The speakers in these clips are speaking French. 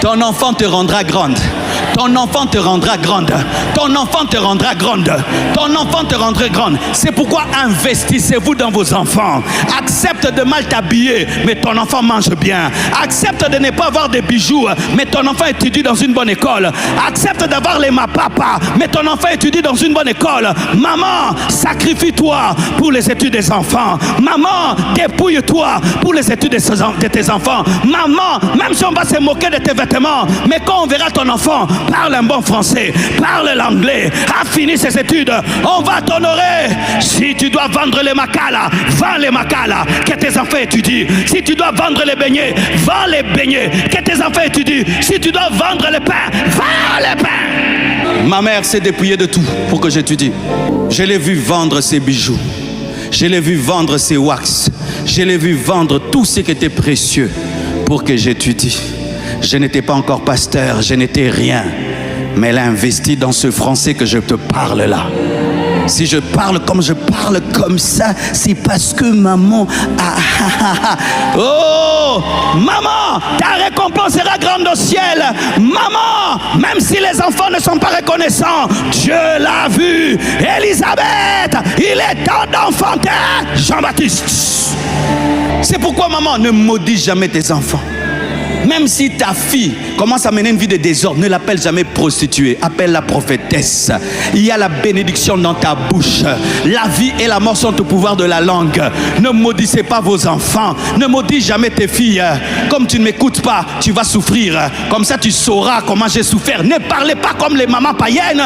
Ton enfant te rendra grande. Ton enfant te rendra grande. Ton enfant te rendra grande. Ton enfant te rendra grande. C'est pourquoi investissez-vous dans vos enfants. Accepte de mal t'habiller, mais ton enfant mange bien. Accepte de ne pas avoir des bijoux, mais ton enfant étudie dans une bonne école. Accepte d'avoir les papa, mais ton enfant étudie dans une bonne école. Maman, sacrifie-toi pour les études des enfants. Maman, dépouille-toi pour les études de tes enfants. Maman, même si on va se moquer de tes vêtements, mais quand on verra ton enfant parle un bon français, parle l'anglais, a fini ses études, on va t'honorer. Si tu dois vendre les macala, vends les macala, que tes enfants étudient. Si tu dois vendre les beignets, vends les beignets, que tes enfants étudient. Si tu dois vendre le pain, vends le pain. Ma mère s'est dépouillée de tout pour que j'étudie. Je l'ai vu vendre ses bijoux. Je l'ai vu vendre ses wax. Je l'ai vu vendre tout ce qui était précieux pour que j'étudie. Je n'étais pas encore pasteur, je n'étais rien. Mais elle a investi dans ce français que je te parle là. Si je parle comme ça, c'est parce que maman oh, maman, ta récompense sera grande au ciel. Maman, même si les enfants ne sont pas reconnaissants, Dieu l'a vu. Élisabeth, il est temps d'enfanter Jean-Baptiste. C'est pourquoi maman, ne maudis jamais tes enfants. Même si ta fille commence à mener une vie de désordre, ne l'appelle jamais prostituée, appelle-la prophétesse. Il y a la bénédiction dans ta bouche. La vie et la mort sont au pouvoir de la langue. Ne maudissez pas vos enfants. Ne maudis jamais tes filles. Comme tu ne m'écoutes pas, tu vas souffrir. Comme ça, tu sauras comment j'ai souffert. Ne parlez pas comme les mamans païennes.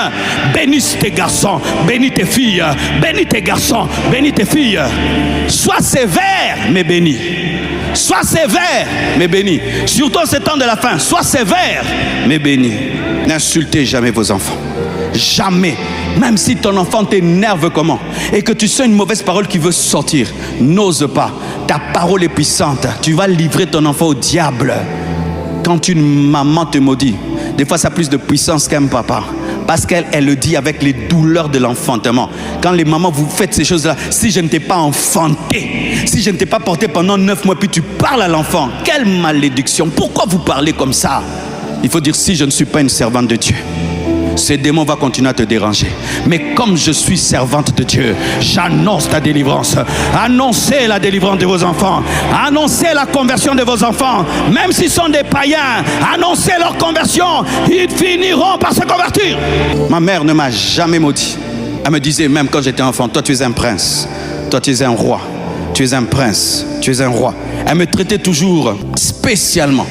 Bénisse tes garçons, bénis tes filles. Bénis tes garçons, bénis tes filles. Sois sévère, mais bénis. Sois sévère, mais bénis. Surtout en ces temps de la fin, sois sévère, mais bénis. N'insultez jamais vos enfants. Jamais. Même si ton enfant t'énerve comment et que tu sens une mauvaise parole qui veut sortir, n'ose pas. Ta parole est puissante. Tu vas livrer ton enfant au diable. Quand une maman te maudit, des fois ça a plus de puissance qu'un papa. Parce qu'elle le dit avec les douleurs de l'enfantement. Quand les mamans vous faites ces choses-là, si je ne t'ai pas enfanté, si je ne t'ai pas porté pendant 9 mois, puis tu parles à l'enfant, quelle malédiction. Pourquoi vous parlez comme ça? Il faut dire, si je ne suis pas une servante de Dieu, ce démon va continuer à te déranger. Mais comme je suis servante de Dieu, j'annonce ta délivrance. Annoncez la délivrance de vos enfants. Annoncez la conversion de vos enfants. Même s'ils sont des païens, annoncez leur conversion. Ils finiront par se convertir. Ma mère ne m'a jamais maudit. Elle me disait même quand j'étais enfant, toi tu es un prince. Toi tu es un roi. Tu es un prince. Tu es un roi. Elle me traitait toujours spécialement.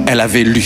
Elle avait lu.